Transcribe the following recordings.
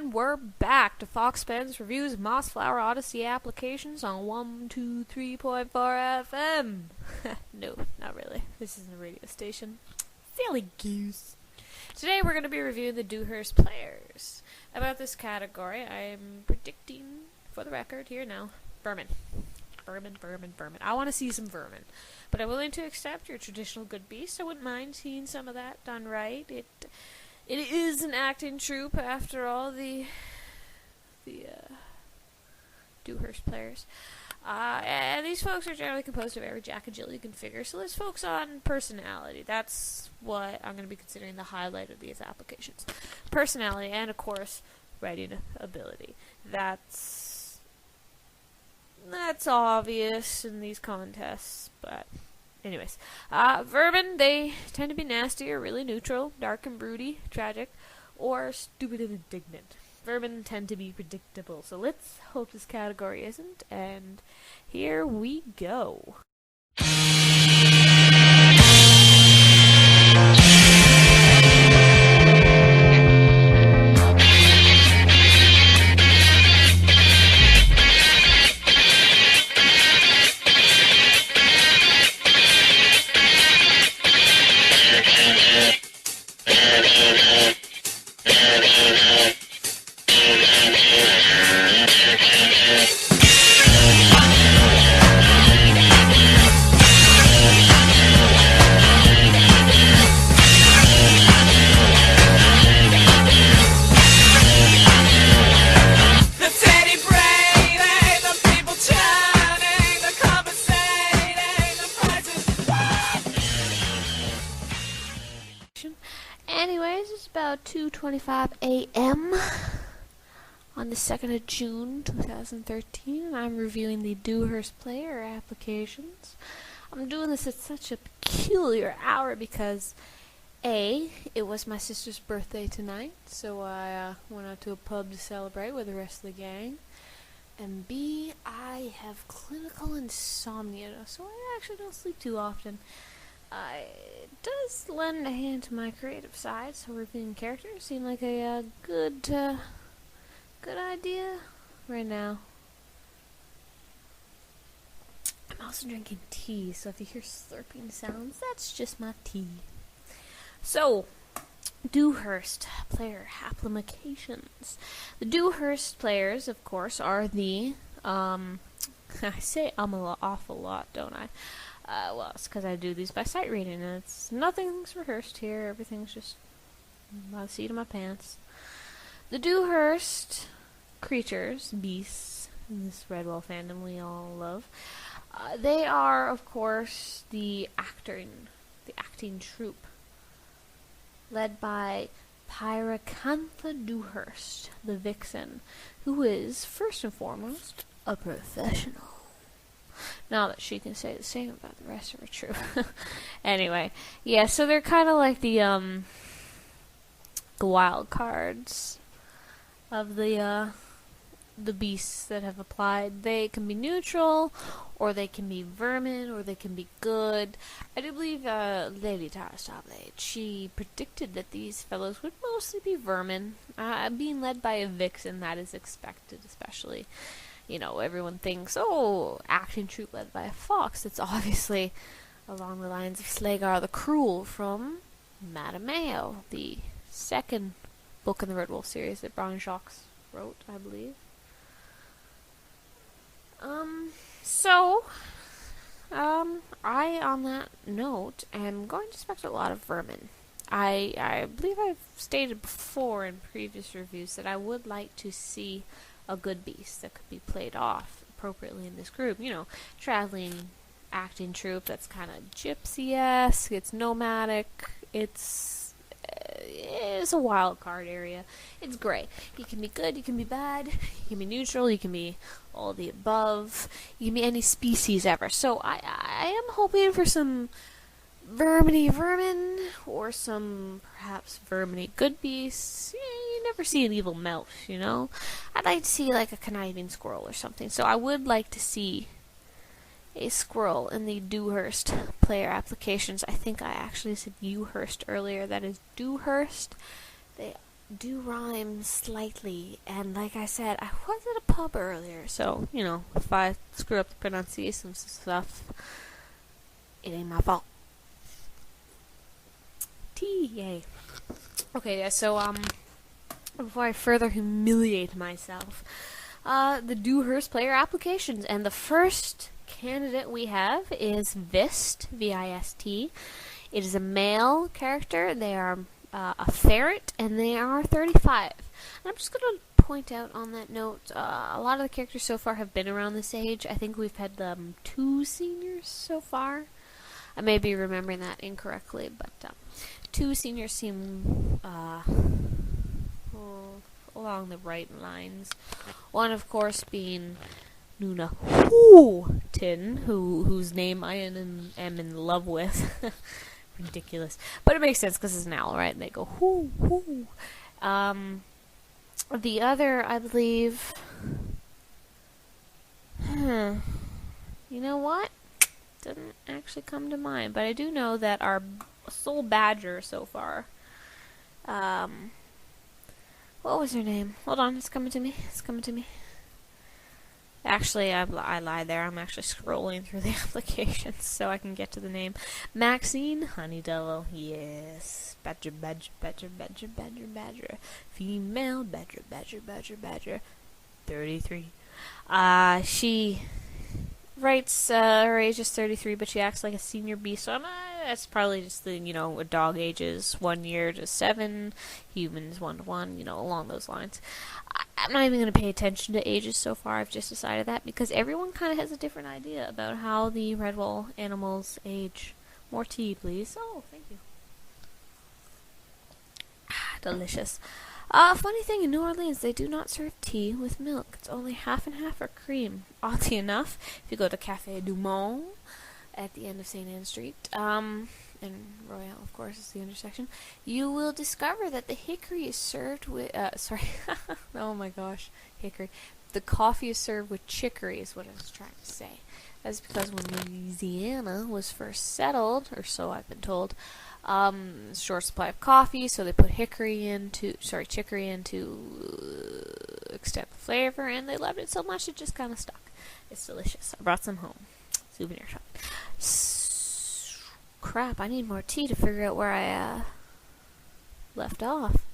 And we're back to foxpen's reviews Mossflower Odyssey applications on 123.4 FM. No, not really. This isn't a radio station. Silly goose. Today we're going to be reviewing the Dewhurst Players. About this category, I'm predicting, for the record here now, vermin. Vermin. I want to see some vermin. But I'm willing to accept your traditional good beast. I wouldn't mind seeing some of that done right. It is an acting troupe, after all, the Dewhurst Players. And these folks are generally composed of every jack and Jill you can figure, so let's focus on personality. That's what I'm going to be considering the highlight of these applications. Personality and, of course, writing ability. That's obvious in these contests, but anyways. Vermin, they tend to be nasty or really neutral, dark and broody, tragic, or stupid and indignant. Vermin tend to be predictable, so let's hope this category isn't, and here we go. Anyways, it's about 2:25 a.m. on the 2nd of June 2013, and I'm reviewing the Dewhurst Player applications. I'm doing this at such a peculiar hour because A, it was my sister's birthday tonight, so I went out to a pub to celebrate with the rest of the gang, and B, I have clinical insomnia, so I actually don't sleep too often. It does lend a hand to my creative side, so reviewing characters seemed like a good idea right now. I'm also drinking tea, so if you hear slurping sounds, that's just my tea. So, Dewhurst Player applications. The Dewhurst Players, of course, are the, I say an awful lot, don't I? Well, it's because I do these by sight reading, and nothing's rehearsed here. Everything's just by the seat of my pants. The Dewhurst creatures, beasts, in this Redwall fandom we all love, they are, of course, the acting troupe, led by Pyracantha Dewhurst, the vixen, who is, first and foremost, a professional. Now that she can say the same about the rest of her troop. Anyway, yeah, so they're kind of like the wild cards of the beasts that have applied. They can be neutral, or they can be vermin, or they can be good. I do believe Lady Tarstable, she predicted that these fellows would mostly be vermin. Being led by a vixen, that is expected, especially. You know, everyone thinks, oh, acting troupe led by a fox. It's obviously along the lines of Slagar the Cruel from Madame Mayo, the second book in the Redwall series that Brian Jacques wrote, I believe. I, on that note, am going to expect a lot of vermin. I believe I've stated before in previous reviews that I would like to see a good beast that could be played off appropriately in this group. You know, traveling acting troupe that's kind of gypsy-esque, it's nomadic, it's a wild card area. It's great. You can be good, you can be bad, you can be neutral, you can be all the above, you can be any species ever. So I am hoping for some vermin, or some perhaps verminy good beasts. You never see an evil mouse, you know? I'd like to see like a conniving squirrel or something. So I would like to see a squirrel in the Dewhurst player applications. I think I actually said Dewhurst earlier. That is Dewhurst. They do rhyme slightly, and like I said, I was at a pub earlier, so, you know, if I screw up the pronunciation stuff, it ain't my fault. Yay. Okay, yeah, so, before I further humiliate myself, the Dewhurst player applications, and the first candidate we have is Vist, V-I-S-T. It is a male character. They are a ferret, and they are 35. And I'm just going to point out on that note, a lot of the characters so far have been around this age. I think we've had 2 seniors so far. I may be remembering that incorrectly, but 2 seniors seem along the right lines. One, of course, being Noonahootin, whose name I am in love with. Ridiculous. But it makes sense because it's an owl, right? And they go, hoo, hoo. The other, I believe... You know what? Doesn't actually come to mind. But I do know that our sole badger so far... what was her name? Hold on, it's coming to me. It's coming to me. Actually, I lied there. I'm actually scrolling through the applications so I can get to the name. Maxine Honeydevil. Yes. Badger, badger, badger, badger, badger, badger. Female badger, badger, badger, badger. 33. She writes, her age is 33, but she acts like a senior beast. So that's probably just the, you know, dog ages 1 year to 7, humans 1 to 1, you know, along those lines. I'm not even going to pay attention to ages so far. I've just decided that because everyone kind of has a different idea about how the Redwall animals age. More tea, please. Oh, thank you. Delicious. Funny thing, in New Orleans, they do not serve tea with milk. It's only half and half or cream. Oddly enough, if you go to Café du Monde at the end of St. Anne Street, and Royale, of course, is the intersection, you will discover that the hickory is served with, oh my gosh, hickory. The coffee is served with chicory, is what I was trying to say. That's because when Louisiana was first settled, or so I've been told, short supply of coffee, so they put chicory in to extend the flavor, and they loved it so much it just kind of stuck. It's delicious. I brought some home. Souvenir shop. Crap, I need more tea to figure out where I left off.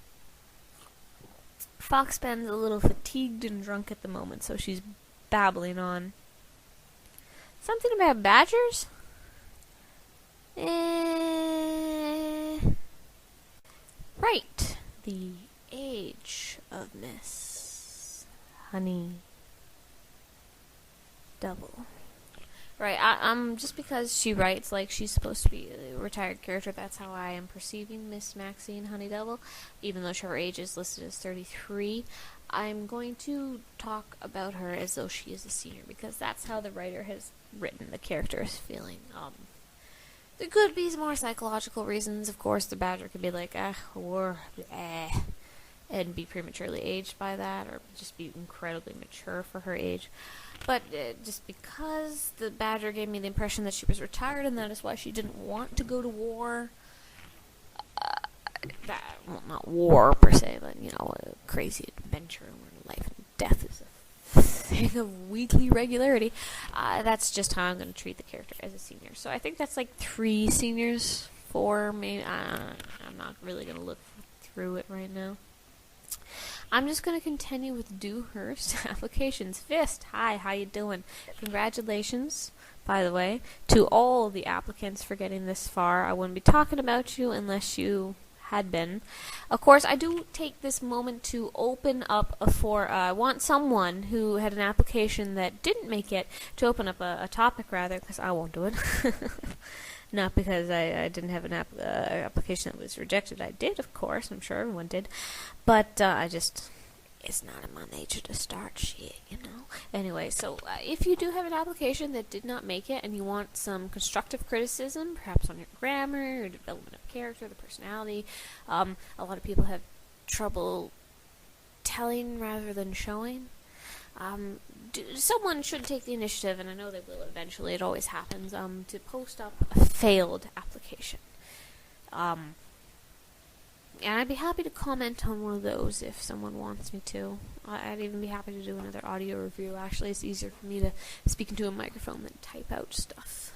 Foxpen's a little fatigued and drunk at the moment, so she's babbling on. Something about badgers? Right. The age of Miss Honey Double. Right, I'm just because she writes like she's supposed to be a retired character, that's how I am perceiving Miss Maxine Honeydevil, even though her age is listed as 33. I'm going to talk about her as though she is a senior, because that's how the writer has written the character as feeling. There could be some more psychological reasons, of course. The badger could be like, and be prematurely aged by that, or just be incredibly mature for her age. But just because the badger gave me the impression that she was retired, and that is why she didn't want to go to war. Well, not war per se, but, you know, a crazy adventure where life and death is a thing of weekly regularity. That's just how I'm going to treat the character as a senior. So I think that's like 3 seniors, 4 maybe. I'm not really going to look through it right now. I'm just going to continue with Dewhurst applications. Vist, hi, how you doing? Congratulations, by the way, to all the applicants for getting this far. I wouldn't be talking about you unless you had been. Of course, I do take this moment to open up for, I want someone who had an application that didn't make it to open up a topic, rather, because I won't do it. Not because I didn't have an application that was rejected. I did, of course. I'm sure everyone did. But it's not in my nature to start shit, you know. Anyway, so if you do have an application that did not make it and you want some constructive criticism, perhaps on your grammar, or development of character, the personality, a lot of people have trouble telling rather than showing. Someone should take the initiative, and I know they will eventually, it always happens, to post up a failed application. And I'd be happy to comment on one of those if someone wants me to. I'd even be happy to do another audio review. Actually, it's easier for me to speak into a microphone than type out stuff.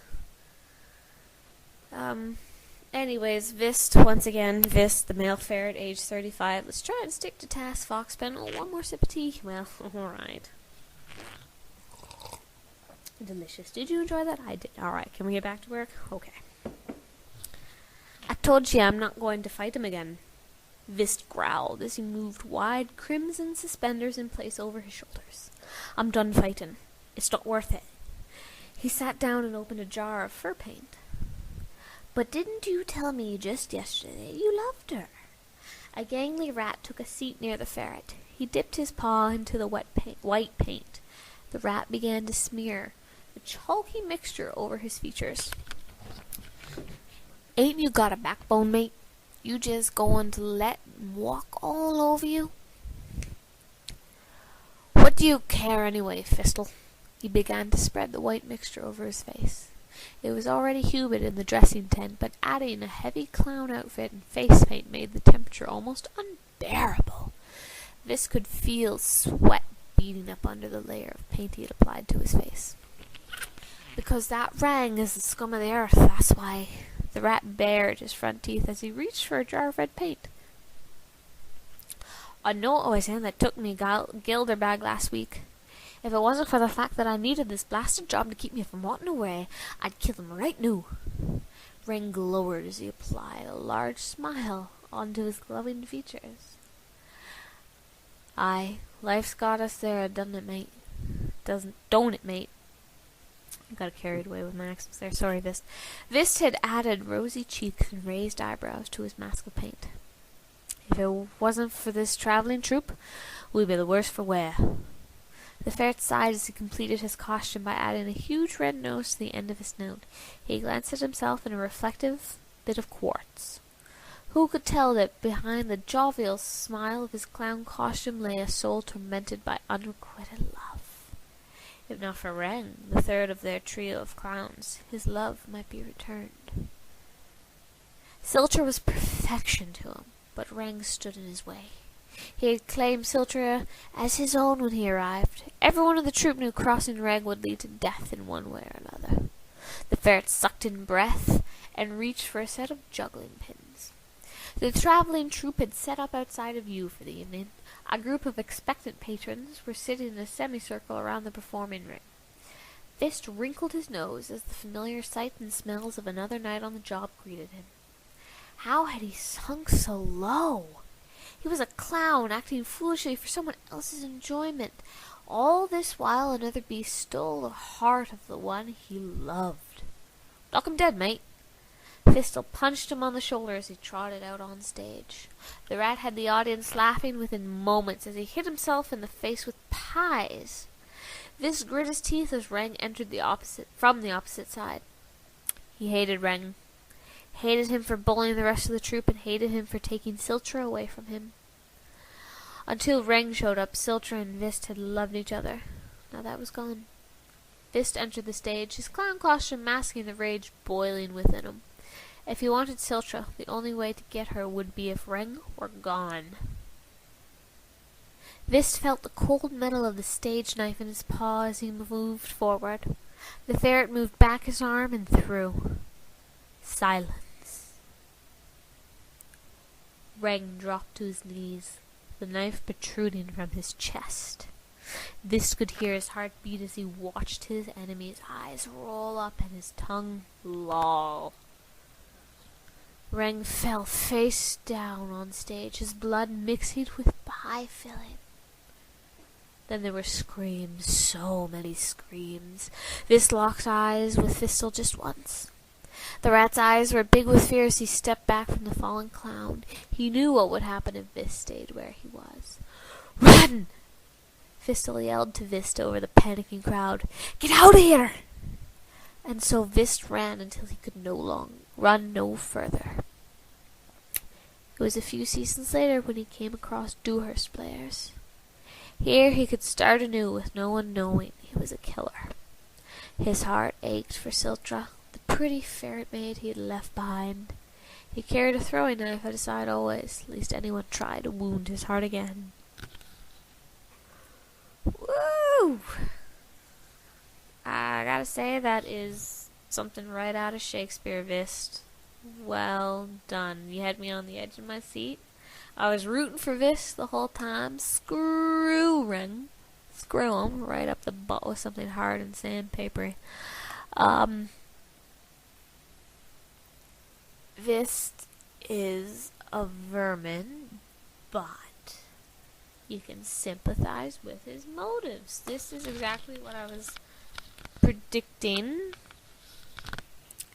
Anyways, Vist, once again, Vist, the male ferret, age 35. Let's try and stick to task, foxpen. Oh, one more sip of tea. Well, alright. Delicious. Did you enjoy that? I did. Alright, can we get back to work? Okay. I told you I'm not going to fight him again. Vist growled as he moved wide crimson suspenders in place over his shoulders. I'm done fighting. It's not worth it. He sat down and opened a jar of fur paint. But didn't you tell me just yesterday you loved her? A gangly rat took a seat near the ferret. He dipped his paw into the white paint. The rat began to smear a chalky mixture over his features. Ain't you got a backbone, mate? You just going to let him walk all over you? What do you care anyway, Fistle? He began to spread the white mixture over his face. It was already humid in the dressing tent, but adding a heavy clown outfit and face paint made the temperature almost unbearable. Vist could feel sweat beating up under the layer of paint he had applied to his face. Because that Rang is the scum of the earth, that's why. The rat bared his front teeth as he reached for a jar of red paint. I know it was him that took me Gilder bag last week. If it wasn't for the fact that I needed this blasted job to keep me from rotting away, I'd kill him right now. Ring glowered as he applied a large smile onto his glowing features. Aye, life's got us there, doesn't it, mate? Don't it, mate? I got carried away with my accents there. Sorry, Vist. Vist had added rosy cheeks and raised eyebrows to his mask of paint. If it wasn't for this travelling troupe, we'd be the worse for wear. The ferret sighed as he completed his costume by adding a huge red nose to the end of his snout. He glanced at himself in a reflective bit of quartz. Who could tell that behind the jovial smile of his clown costume lay a soul tormented by unrequited love? If not for Rang, the third of their trio of clowns, his love might be returned. Siltra was perfection to him, but Rang stood in his way. He had claimed Siltra as his own when he arrived. Everyone in the troop knew crossing Rang would lead to death in one way or another. The ferret sucked in breath and reached for a set of juggling pins. The travelling troupe had set up outside of Yew for the evening. A group of expectant patrons were sitting in a semicircle around the performing ring. Vist wrinkled his nose as the familiar sights and smells of another night on the job greeted him. How had he sunk so low? He was a clown, acting foolishly for someone else's enjoyment. All this while another beast stole the heart of the one he loved. Knock him dead, mate. Fistle punched him on the shoulder as he trotted out on stage. The rat had the audience laughing within moments as he hit himself in the face with pies. Vist grit his teeth as Rang entered from the opposite side. He hated Rang. Hated him for bullying the rest of the troop and hated him for taking Siltra away from him. Until Rang showed up, Siltra and Vist had loved each other. Now that was gone. Vist entered the stage, his clown costume masking the rage boiling within him. If he wanted Siltra, the only way to get her would be if Rang were gone. Vist felt the cold metal of the stage knife in his paw as he moved forward. The ferret moved back his arm and through. Silence. Rang dropped to his knees, the knife protruding from his chest. Vist could hear his heart beat as he watched his enemy's eyes roll up and his tongue loll. Rang fell face down on stage, his blood mixing with pie filling. Then there were screams, so many screams. Vist locked eyes with Fistle just once. The rat's eyes were big with fear as he stepped back from the fallen clown. He knew what would happen if Vist stayed where he was. Run! Fistle yelled to Vist over the panicking crowd. Get out of here! And so Vist ran until he could run no further. It was a few seasons later when he came across Dewhurst Players. Here he could start anew with no one knowing he was a killer. His heart ached for Siltra, the pretty ferret maid he had left behind. He carried a throwing knife at his side always, lest anyone try to wound his heart again. Woo! I gotta say, that is something right out of Shakespeare, Vist. Well done. You had me on the edge of my seat. I was rooting for Vist the whole time. Screw him right up the butt with something hard and sandpapery. Vist is a vermin, but you can sympathize with his motives. This is exactly what I was predicting.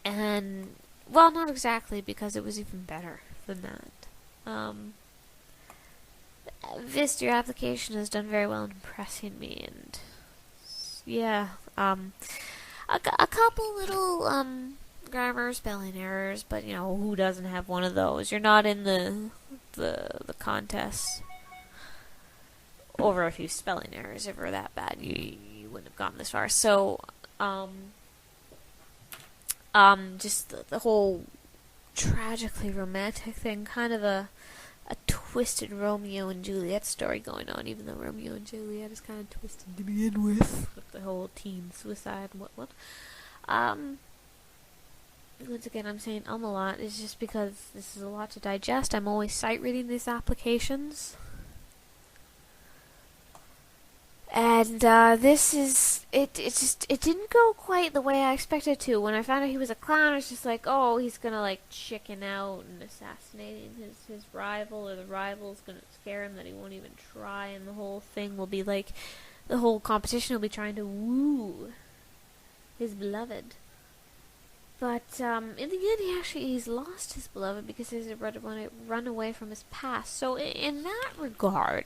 And, well, not exactly, because it was even better than that. Vist, your application has done very well in impressing me, and yeah, a couple little grammar, spelling errors, but you know, who doesn't have one of those? You're not in the contest over a few spelling errors. If it were that bad, you wouldn't have gotten this far. So, just the whole tragically romantic thing, kind of a twisted Romeo and Juliet story going on, even though Romeo and Juliet is kind of twisted to begin with the whole teen suicide and what. Once again, I'm saying a lot. It's just because this is a lot to digest. I'm always sight reading these applications. And this is it didn't go quite the way I expected it to. When I found out he was a clown, I was just like, oh, he's gonna like chicken out and assassinating his rival, or the rival's gonna scare him that he won't even try, and the whole thing will be like, the whole competition will be trying to woo his beloved. But in the end, he's lost his beloved because he's run away from his past. So in that regard,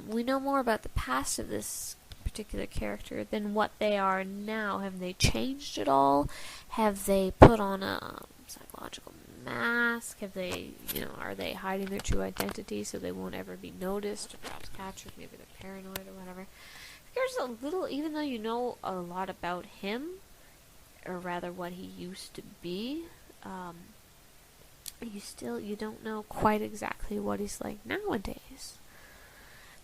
we know more about the past of this particular character than what they are now. Have they changed at all? Have they put on a psychological mask? Have they, are they hiding their true identity so they won't ever be noticed or perhaps captured? Maybe they're paranoid or whatever. There's a little, even though you know a lot about him, or rather what he used to be, you don't know quite exactly what he's like nowadays.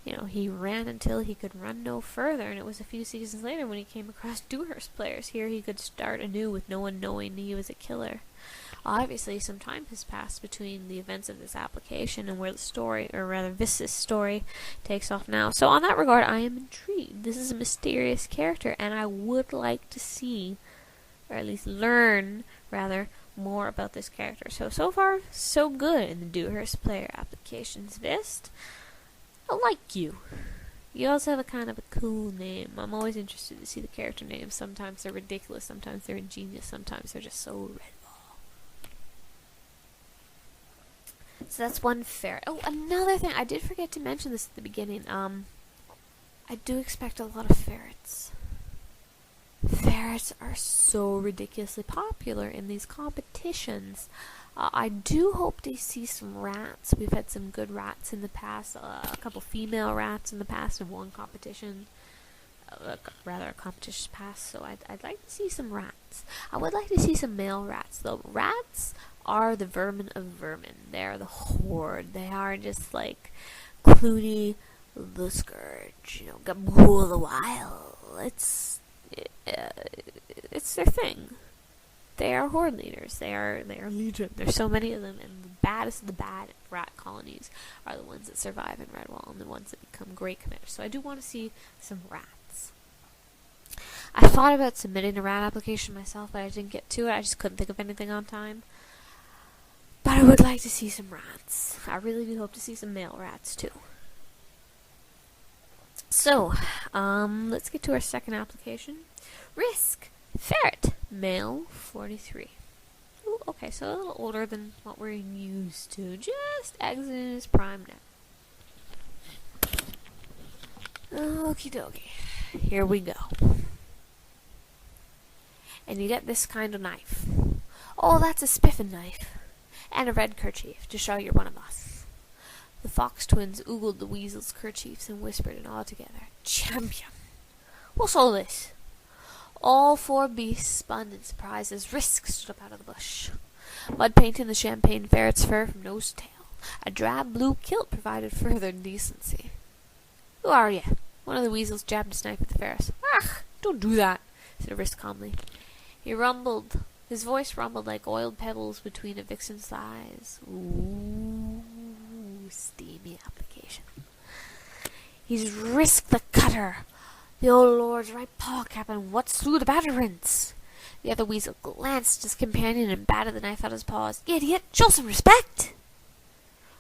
He ran until he could run no further, and it was a few seasons later when he came across Dewhurst Players. Here he could start anew with no one knowing he was a killer. Obviously, some time has passed between the events of this application and where the story, or rather Vist's story, takes off now. So on that regard, I am intrigued. This is a mysterious character, and I would like to see, or at least learn, rather, more about this character. So far, so good in the Dewhurst Player applications. Vist, I like you. You also have a kind of a cool name. I'm always interested to see the character names. Sometimes they're ridiculous, sometimes they're ingenious, sometimes they're just so Redwall. So that's one ferret. Oh, another thing, I did forget to mention this at the beginning. I do expect a lot of ferrets. Ferrets are so ridiculously popular in these competitions. I do hope to see some rats. We've had some good rats in the past, a couple female rats in the past in one competition, rather a competition past, so I'd like to see some rats. I would like to see some male rats, though. Rats are the vermin of vermin. They are the horde. They are just like Clooney, the Scourge, Gabool the Wild. It's their thing. They are horde leaders. They are legion. There's so many of them, and the baddest of the bad rat colonies are the ones that survive in Redwall and the ones that become great commanders. So I do want to see some rats. I thought about submitting a rat application myself, but I didn't get to it. I just couldn't think of anything on time. But I would like to see some rats. I really do hope to see some male rats too. So, let's get to our second application. Risk. Ferret. Male, 43. Ooh, okay, so a little older than what we're used to. Just exiting his prime now. Okie dokie. Here we go. And you get this kind of knife. Oh, that's a spiffin knife. And a red kerchief, to show you're one of us. The fox twins oogled the weasel's kerchiefs and whispered it all together. Champion! What's all this? All four beasts spun in surprise as Risk stood up out of the bush. mud paint in the champagne ferret's fur from nose to tail. A drab blue kilt provided further decency. "Who are you?" One of the weasels jabbed his knife at the ferret. "Ach, don't do that," said Wrist calmly. His voice rumbled like oiled pebbles between a vixen's thighs. Ooh, steamy application. "He's Risk the Cutter, the old lord's right paw, Captain. What's through the batterants?" The other weasel glanced at his companion and batted the knife out of his paws. "Idiot, show some respect!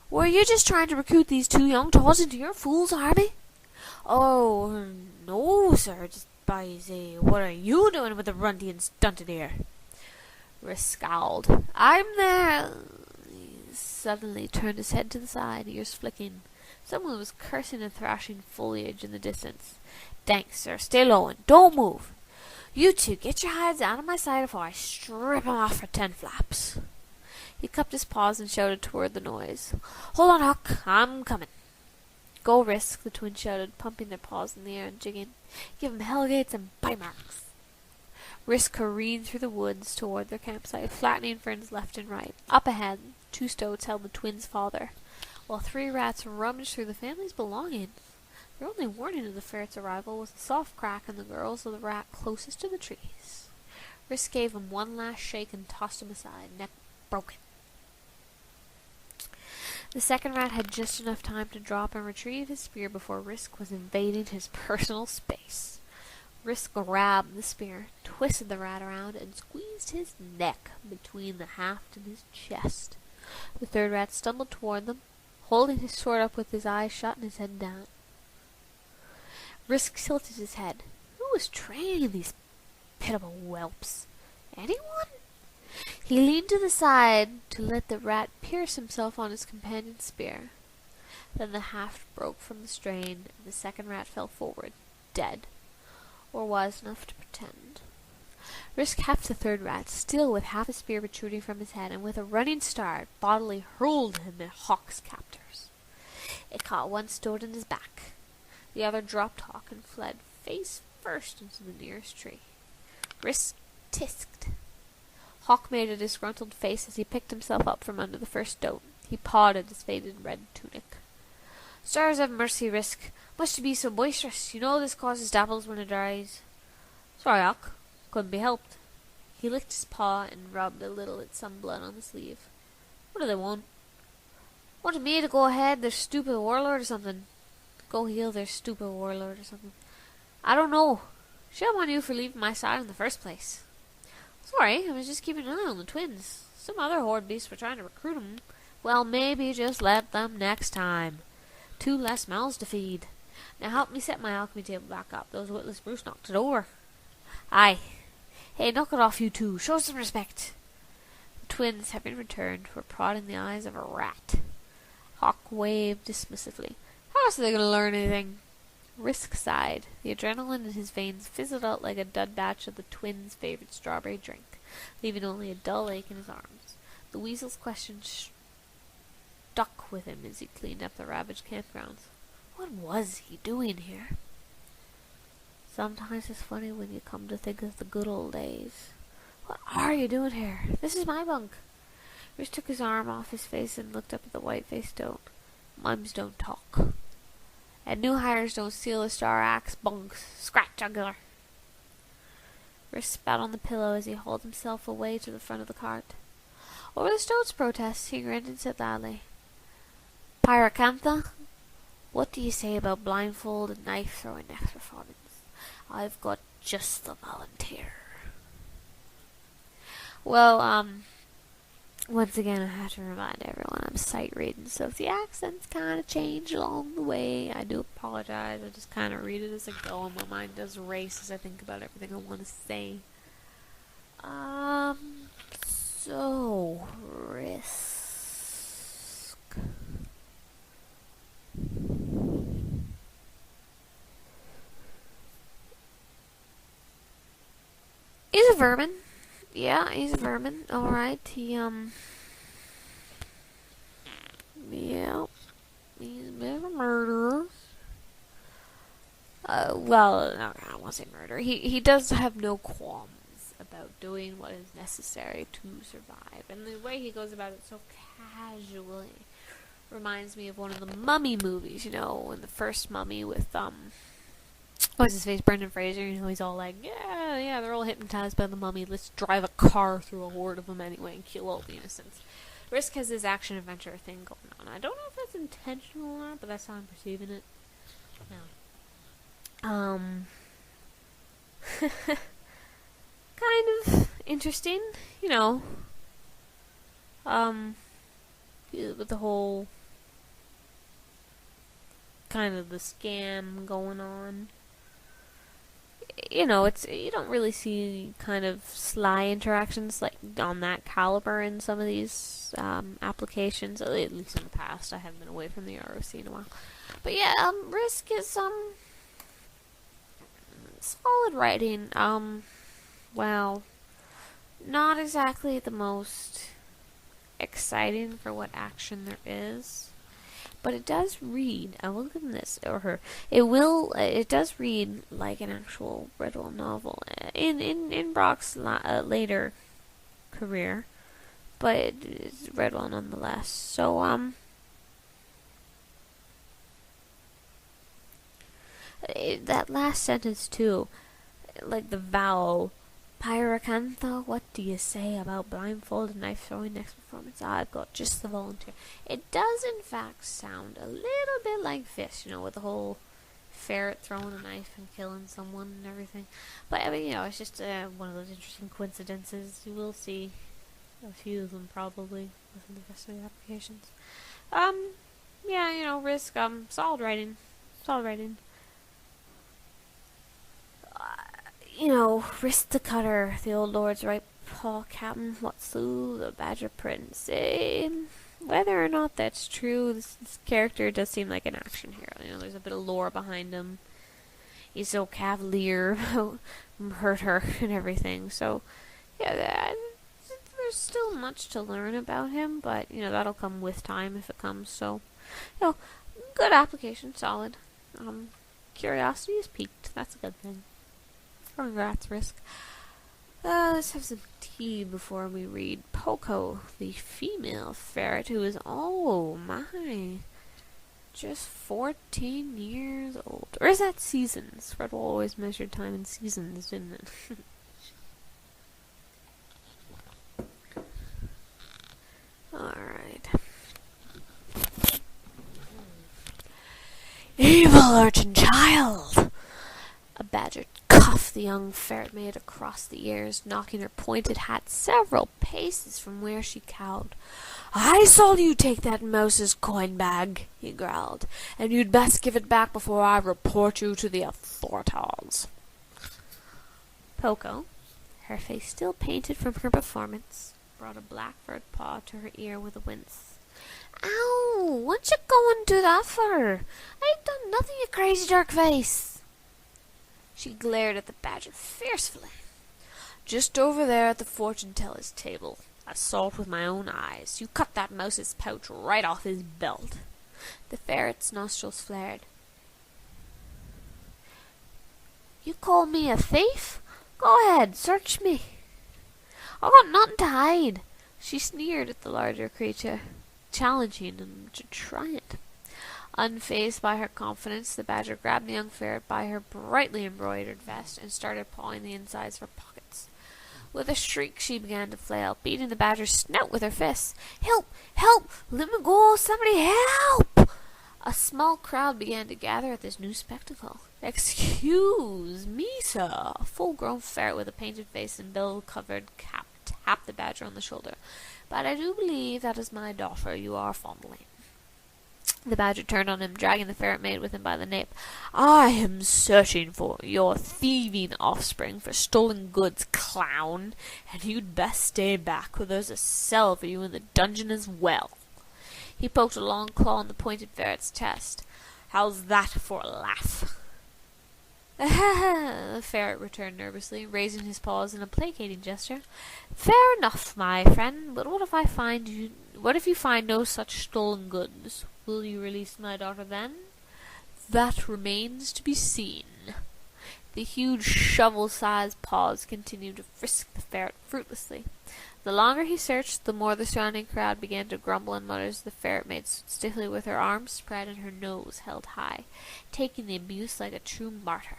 Were you just trying to recruit these two young taws into your fool's army?" "Oh, no, sir. Just by say, what are you doing with the runty and stunted ear?" Risk scowled. "I'm there." He suddenly turned his head to the side, ears flicking. Someone was cursing and thrashing foliage in the distance. "Thanks, sir. Stay low and don't move. You two, get your hides out of my sight before I strip 'em off for 10 flaps." He cupped his paws and shouted toward the noise. "Hold on, Huck. I'm coming." "Go, Risk," the twins shouted, pumping their paws in the air and jigging. "Give 'em hellgates and bite marks." Risk careened through the woods toward their campsite, flattening ferns left and right. Up ahead, 2 stoats held the twins' father, while 3 rats rummaged through the family's belongings. Their only warning of the ferret's arrival was a soft crack in the girls of the rat closest to the trees. Risk gave him one last shake and tossed him aside, neck broken. The second rat had just enough time to drop and retrieve his spear before Risk was invading his personal space. Risk grabbed the spear, twisted the rat around, and squeezed his neck between the haft and his chest. The third rat stumbled toward them, holding his sword up with his eyes shut and his head down. Risk tilted his head. Who was training these pitiable whelps? Anyone? He leaned to the side to let the rat pierce himself on his companion's spear. Then the haft broke from the strain, and the second rat fell forward, dead, or wise enough to pretend. Risk heft the third rat, still with half a spear protruding from his head, and with a running start bodily hurled him at Hawk's captors. It caught one stoat in his back. The other dropped Hawk and fled face first into the nearest tree. Risk tisked. Hawk made a disgruntled face as he picked himself up from under the first stoat. He pawed at his faded red tunic. "Stars have mercy, Risk. Must you be so boisterous? You know this causes dapples when it dries." "Sorry, Hawk. Couldn't be helped." He licked his paw and rubbed a little at some blood on the sleeve. "What do they want?" "Wanted me to go ahead, their stupid warlord or something." "Go heal their stupid warlord or something." "I don't know. Shame on you for leaving my side in the first place." "Sorry, I was just keeping an eye on the twins. Some other horde beasts were trying to recruit 'em." "Well, maybe just let them next time. 2 less mouths to feed. Now help me set my alchemy table back up. Those witless brutes knocked it over." "Aye. Hey, knock it off, you two. Show some respect." The twins, having returned, were prodding the eyes of a rat. Hawk waved dismissively. "How else are they going to learn anything?" Risk sighed. The adrenaline in his veins fizzled out like a dud batch of the twins' favorite strawberry drink, leaving only a dull ache in his arms. The weasel's question stuck with him as he cleaned up the ravaged campgrounds. What was he doing here? Sometimes it's funny when you come to think of the good old days. What are you doing here? This is my bunk. Risk took his arm off his face and looked up at the white-faced stoat. Mimes don't talk. And new hires don't steal the star axe bunks. Scratch jugular. Risk spat on the pillow as he hauled himself away to the front of the cart. Over the stoat's protests, he grinned and said loudly, "Pyracantha, what do you say about blindfold and knife-throwing next performance? I've got just the volunteer." Well, once again, I have to remind everyone I'm sight reading, so if the accents kind of change along the way, I do apologize. I just kind of read it as I go, and my mind does race as I think about everything I want to say. So, Risk. He's a vermin. Yeah, he's a vermin. Alright, yeah, he's a bit of a murderer. Well, no, I won't say murder. He does have no qualms about doing what is necessary to survive. And the way he goes about it so casually reminds me of one of the Mummy movies, you know, in the first Mummy with, what's his face, Brendan Fraser, you know, he's all like, yeah, they're all hypnotized by the mummy, let's drive a car through a horde of them anyway and kill all the innocents. Risk has this action-adventure thing going on. I don't know if that's intentional or not, but that's how I'm perceiving it. No. Kind of interesting, you know. With the whole kind of the scam going on. You know, you don't really see kind of sly interactions like on that caliber in some of these applications, at least in the past. I haven't been away from the ROC in a while. But yeah, Risk is solid writing. Well, not exactly the most exciting for what action there is. But it does read, I will give him this, or her, it does read like an actual Redwall novel in Brock's later career, but it's Redwall nonetheless. So, that last sentence too, like the vowel, Pyracantha, what do you say about blindfolded knife throwing next performance? I've got just the volunteer. It does in fact sound a little bit like Vist, you know, with the whole ferret throwing a knife and killing someone and everything. But I mean, you know, it's just one of those interesting coincidences. You will see a few of them probably within the rest of the applications. Yeah, you know, Risk, solid writing. You know, Risk the Cutter, the old lord's right paw captain, Watsu, the Badger Prince. Whether or not that's true, this character does seem like an action hero. You know, there's a bit of lore behind him. He's so cavalier, hurt her and everything. So, yeah, there's still much to learn about him, but, you know, that'll come with time if it comes. So, you know, good application, solid. Curiosity is piqued. That's a good thing. Congrats, Risk. Let's have some tea before we read Poko, the female ferret, who is, oh my, just 14 years old. Or is that seasons? Redwall always measured time in seasons, didn't it? Alright. Evil urchin child! A badger cuffed the young ferret maid across the ears, knocking her pointed hat several paces from where she cowed. "I saw you take that mouse's coin bag," he growled, "and you'd best give it back before I report you to the authorities." Poko, her face still painted from her performance, brought a black furred paw to her ear with a wince. "Ow! What you going to do that for? I ain't done nothing, you crazy jerk face." She glared at the badger fiercely. "Just over there at the fortune-teller's table. I saw it with my own eyes. You cut that mouse's pouch right off his belt." The ferret's nostrils flared. "You call me a thief? Go ahead, search me. I got nothing to hide." She sneered at the larger creature, challenging him to try it. Unfazed by her confidence, the badger grabbed the young ferret by her brightly embroidered vest and started pawing the insides of her pockets. With a shriek, she began to flail, beating the badger's snout with her fists. "Help! Help! Let me go! Somebody help!" A small crowd began to gather at this new spectacle. "Excuse me, sir." A full-grown ferret with a painted face and bill-covered cap tapped the badger on the shoulder. "But I do believe that is my daughter you are fondling." The badger turned on him, dragging the ferret maid with him by the nape. "I am searching for your thieving offspring for stolen goods, clown, and you'd best stay back, or there's a cell for you in the dungeon as well." He poked a long claw in the pointed ferret's chest. "How's that for a laugh?" The ferret returned nervously, raising his paws in a placating gesture. "Fair enough, my friend, but what if you find no such stolen goods? Will you release my daughter then?" "That remains to be seen." The huge shovel-sized paws continued to frisk the ferret fruitlessly. The longer he searched, the more the surrounding crowd began to grumble and mutter as the ferret made stiffly with her arms spread and her nose held high, taking the abuse like a true martyr.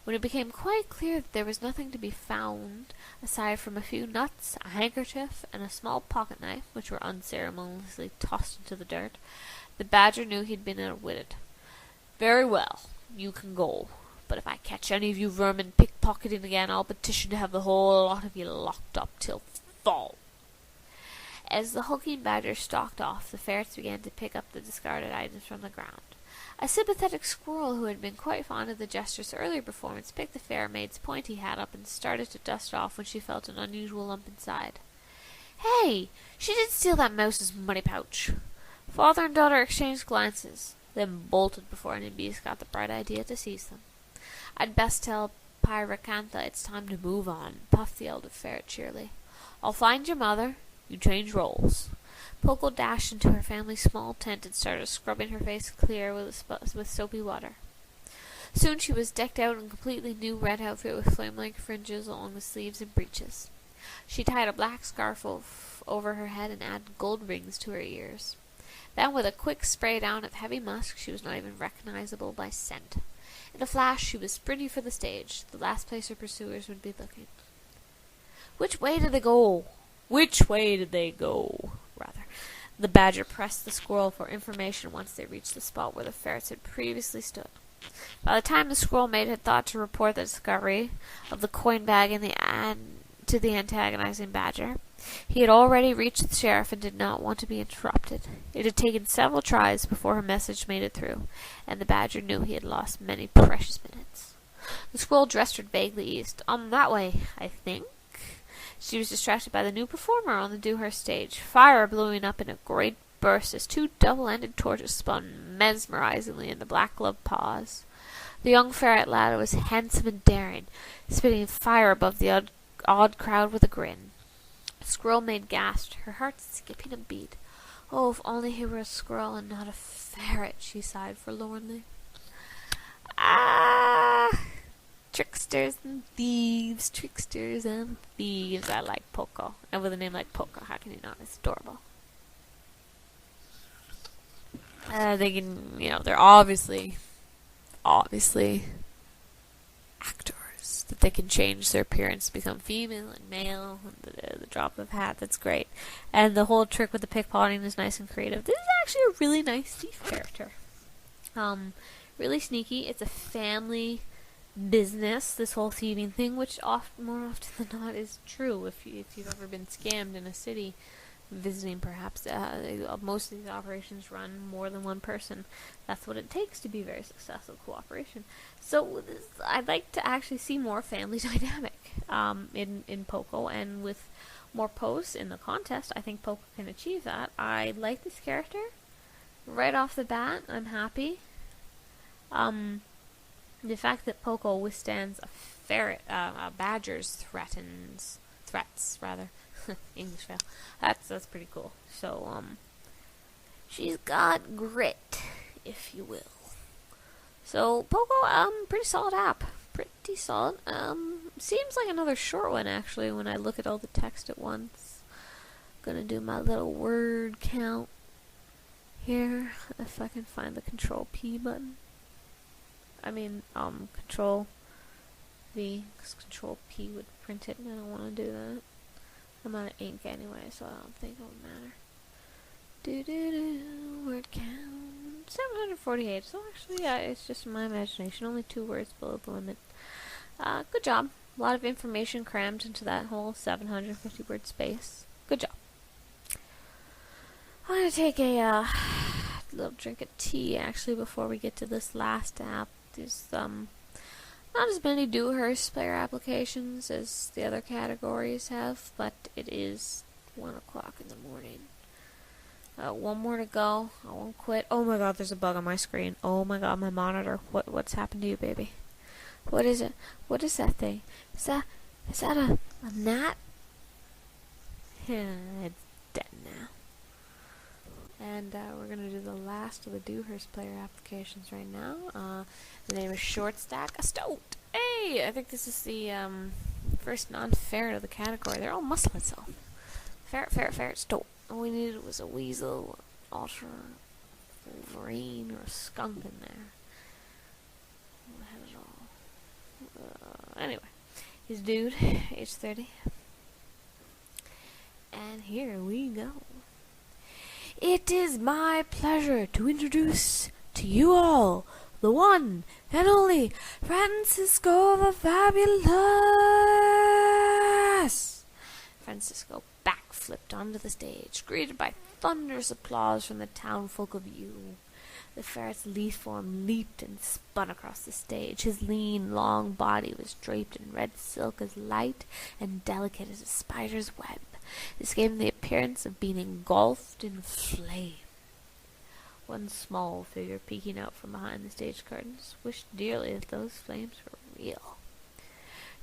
When it became quite clear that there was nothing to be found aside from a few nuts, a handkerchief, and a small pocket knife, which were unceremoniously tossed into the dirt, the badger knew he'd been outwitted. "Very well, you can go. But if I catch any of you vermin pickpocketing again, I'll petition to have the whole lot of you locked up till fall." As the hulking badger stalked off, the ferrets began to pick up the discarded items from the ground. A sympathetic squirrel who had been quite fond of the jester's earlier performance picked the fair maid's pointy hat up and started to dust off when she felt an unusual lump inside. "Hey! She did steal that mouse's money pouch!" Father and daughter exchanged glances, then bolted before any beast got the bright idea to seize them. "I'd best tell Pyracantha it's time to move on," puffed the elder ferret cheerily. "I'll find your mother. You change roles." Poko dashed into her family's small tent and started scrubbing her face clear with soapy water. Soon she was decked out in a completely new red outfit with flame-like fringes along the sleeves and breeches. She tied a black scarf over her head and added gold rings to her ears. Then, with a quick spray down of heavy musk, she was not even recognizable by scent. In a flash, she was sprinting for the stage, the last place her pursuers would be looking. "Which way did they go? Which way did they go?" The badger pressed the squirrel for information once they reached the spot where the ferrets had previously stood. By the time the squirrel maid had thought to report the discovery of the coin bag to the antagonizing badger, he had already reached the sheriff and did not want to be interrupted. It had taken several tries before her message made it through, and the badger knew he had lost many precious minutes. The squirrel gestured vaguely east. "That way, I think." She was distracted by the new performer on the Dewhurst stage, fire blowing up in a great burst as two double-ended torches spun mesmerizingly in the black-gloved paws. The young ferret lad was handsome and daring, spitting fire above the odd crowd with a grin. The squirrel maid gasped, her heart skipping a beat. "Oh, if only he were a squirrel and not a ferret," she sighed forlornly. "Ah! Tricksters and thieves, tricksters and thieves." I like Poko. And with a name like Poko, how can you not? It's adorable. They can, they're obviously actors. That they can change their appearance to become female and male. The drop of a hat, that's great. And the whole trick with the pickpocketing is nice and creative. This is actually a really nice thief character. Really sneaky. It's a family business, this whole thieving thing, which more often than not is true. If you've ever been scammed in a city, visiting perhaps, most of these operations run more than one person. That's what it takes to be very successful cooperation. So I'd like to actually see more family dynamic in Poko, and with more posts in the contest, I think Poko can achieve that. I like this character. Right off the bat, I'm happy. The fact that Poko withstands a badger's threats, English fail. That's pretty cool. So, she's got grit, if you will. So, Poko, pretty solid app. Pretty solid. Seems like another short one, actually, when I look at all the text at once. Gonna do my little word count here, if I can find the Control P button. Control V, because Control P would print it, and I don't want to do that. I'm out of ink anyway, so I don't think it would matter. Word count 748. So actually, yeah, it's just my imagination. Only 2 words below the limit. Good job. A lot of information crammed into that whole 750 word space. Good job. I'm gonna take a little drink of tea actually before we get to this last app. There's not as many Dewhurst player applications as the other categories have, but it is 1 o'clock in the morning. One more to go. I won't quit. Oh my god, there's a bug on my screen. Oh my god, my monitor. What's happened to you, baby? What is it? What is that thing? Is that a gnat? Yeah, it's dead now. And we're going to do the last of the Dewhurst player applications right now. The name is Short Stack a Stoat. Hey! Yay! I think this is the first non-ferret of the category. They're all muscling so. Ferret, ferret, ferret, stoat. All we needed was a weasel, otter, wolverine, or a skunk in there. We had it all. Anyway, he's a dude, age 30. And here we go. It is my pleasure to introduce to you all the one and only Francisco the Fabulous. Francisco backflipped onto the stage, greeted by thunderous applause from the townfolk of Yew. The ferret's leaf form leaped and spun across the stage. His lean, long body was draped in red silk as light and delicate as a spider's web. This gave him the appearance of being engulfed in flame. One small figure peeking out from behind the stage curtains wished dearly that those flames were real.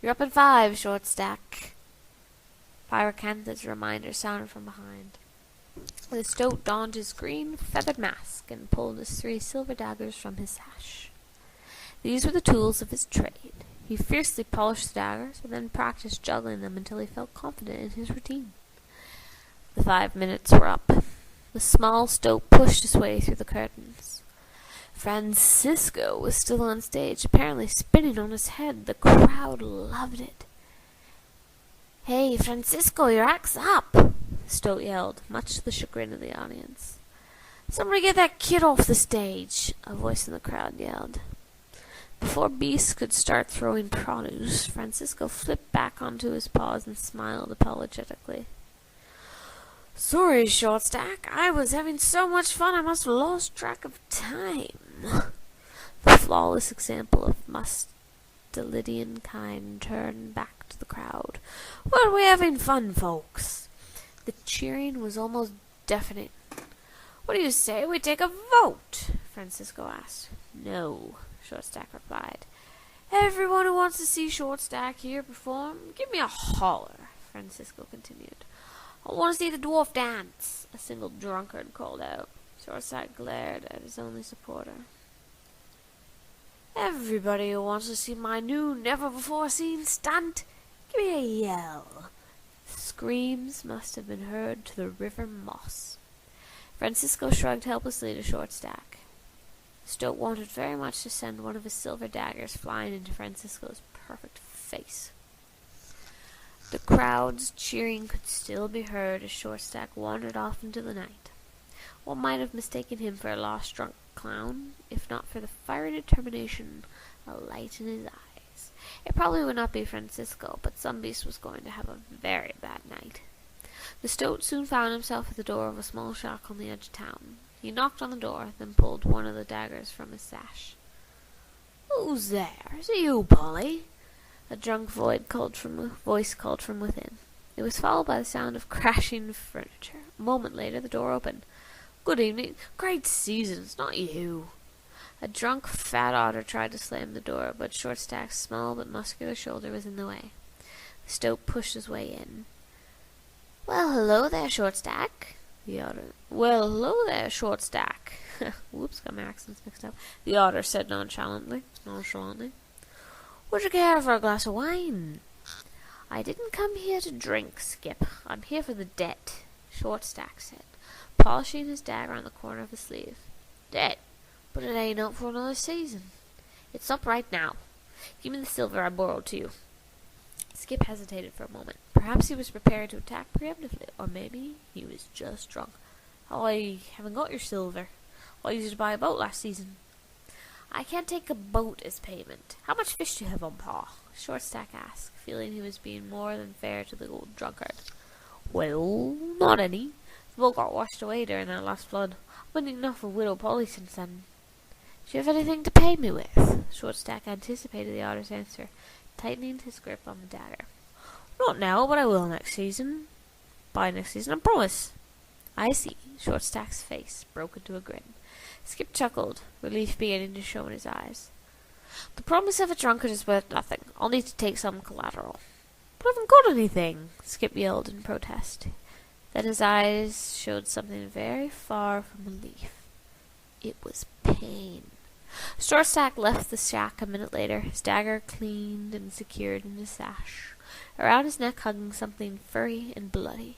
"You're up in 5, short stack." Pyracantha's reminder sounded from behind. The stoat donned his green feathered mask and pulled his 3 silver daggers from his sash. These were the tools of his trade. He fiercely polished the daggers and then practiced juggling them until he felt confident in his routine. The 5 minutes were up. The small stoat pushed his way through the curtains. Francisco was still on stage, apparently spinning on his head. The crowd loved it. "Hey, Francisco, your act's up!" the stoat yelled, much to the chagrin of the audience. "Somebody get that kid off the stage!" a voice in the crowd yelled. Before Vist could start throwing produce, Francisco flipped back onto his paws and smiled apologetically. "Sorry, short stack. I was having so much fun I must have lost track of time." The flawless example of Mustelidian kind turned back to the crowd. "Well, we're having fun, folks." The cheering was almost deafening. "What do you say we take a vote?" Francisco asked. "No," Shortstack replied. "Everyone who wants to see Shortstack here perform, give me a holler," Francisco continued. "I want to see the dwarf dance," a single drunkard called out. Shortstack glared at his only supporter. "Everybody who wants to see my new, never-before-seen stunt, give me a yell." Screams must have been heard to the river Moss. Francisco shrugged helplessly to Shortstack. Stoat wanted very much to send one of his silver daggers flying into Francisco's perfect face. The crowd's cheering could still be heard as Shortstack wandered off into the night. One might have mistaken him for a lost drunk clown, if not for the fiery determination, a light in his eyes. It probably would not be Francisco, but some beast was going to have a very bad night. The stoat soon found himself at the door of a small shack on the edge of town. He knocked on the door, then pulled one of the daggers from his sash. "Who's there? Is it you, Polly?" A drunk voice called from within. It was followed by the sound of crashing furniture. A moment later, the door opened. "Good evening. Great season. It's not you." A drunk fat otter tried to slam the door, but Shortstack's small but muscular shoulder was in the way. The stoat pushed his way in. "Well, hello there, Shortstack." The otter. "Well, hello there, Shortstack." Whoops, got my accents mixed up. The otter said nonchalantly. "Would you care for a glass of wine?" "I didn't come here to drink, Skip. I'm here for the debt," Shortstack said, polishing his dagger on the corner of his sleeve. "Debt? But it ain't up for another season." "It's up right now. Give me the silver I borrowed to you." Skip hesitated for a moment. Perhaps he was prepared to attack preemptively, or maybe he was just drunk. "I haven't got your silver. I used it to buy a boat last season." "I can't take a boat as payment. How much fish do you have on paw?" Shortstack asked, feeling he was being more than fair to the old drunkard. "Well, not any. The boat got washed away during that last flood. I've been eating off of Widow Polly since then." "Do you have anything to pay me with?" Shortstack anticipated the otter's answer, tightening his grip on the dagger. "Not now, but I will next season. By next season, I promise." "I see." Shortstack's face broke into a grin. Skip chuckled, relief beginning to show in his eyes. "The promise of a drunkard is worth nothing. I'll need to take some collateral." "But I haven't got anything," Skip yelled in protest. Then his eyes showed something very far from relief. It was pain. Shortstack left the shack a minute later, his dagger cleaned and secured in his sash, around his neck hugging something furry and bloody.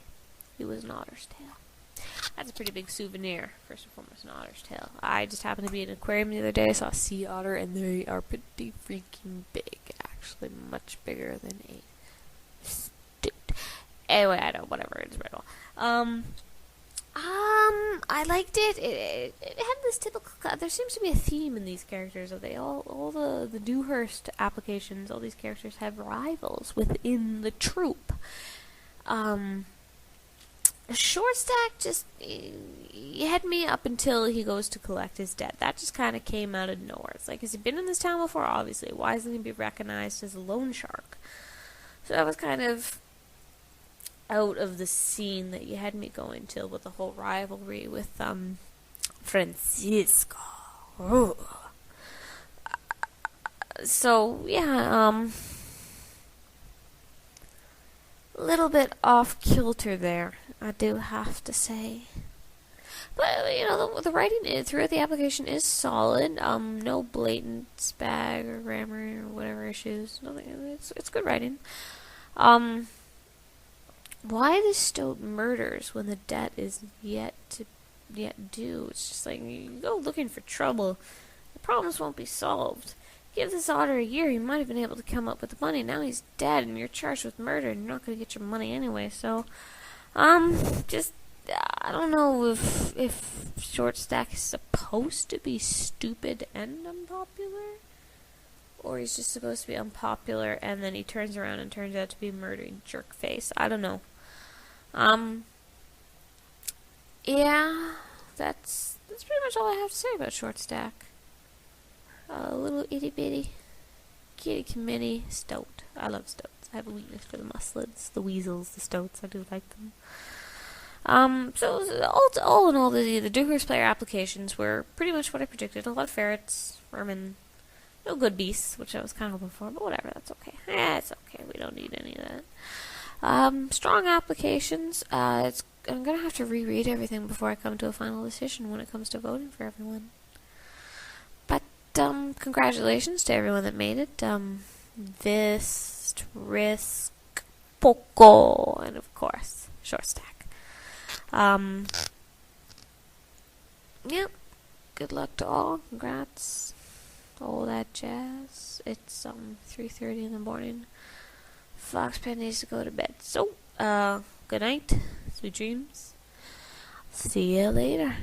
It was an otter's tail. That's a pretty big souvenir, first and foremost, an otter's tail. I just happened to be in an aquarium the other day, saw a sea otter, and they are pretty freaking big. Actually, much bigger than a stoat. Anyway, I don't, whatever, it's Redwall. I liked it. It had this typical. There seems to be a theme in these characters. They all the Dewhurst applications. All these characters have rivals within the troop. Shortstack just he had me up until he goes to collect his debt. That just kind of came out of nowhere. It's like, has he been in this town before? Obviously. Why isn't he be recognized as a loan shark? So that was kind of out of the scene that you had me going till with the whole rivalry with Francisco. Ooh. So yeah, a little bit off kilter there, I do have to say. But you know, the writing throughout the application is solid. No blatant spag or grammar or whatever issues. Nothing. It's good writing. Why the stoat murders when the debt is yet due? It's just like, you go looking for trouble, the problems won't be solved. Give this otter a year, he might have been able to come up with the money. Now he's dead, and you're charged with murder, and you're not going to get your money anyway. So, just I don't know if Shortstack is supposed to be stupid and unpopular, or he's just supposed to be unpopular, and then he turns around and turns out to be a murdering jerkface. I don't know. Yeah, that's pretty much all I have to say about Shortstack. A little itty bitty kitty committee stoat. I love stoats. I have a weakness for the muslids, the weasels, the stoats. I do like them. So all in all, the Dewhurst player applications were pretty much what I predicted. A lot of ferrets, vermin. No good beasts, which I was kind of hoping for, but whatever, that's okay. Yeah, it's okay, we don't need any of that. Strong applications. I'm gonna have to reread everything before I come to a final decision when it comes to voting for everyone. But, congratulations to everyone that made it. Vist, Risk, Poko, and of course, Shortstack. Yep. Good luck to all. Congrats. All that jazz. It's 3:30 in the morning. Foxpen needs to go to bed. So, good night. Sweet dreams. See you later.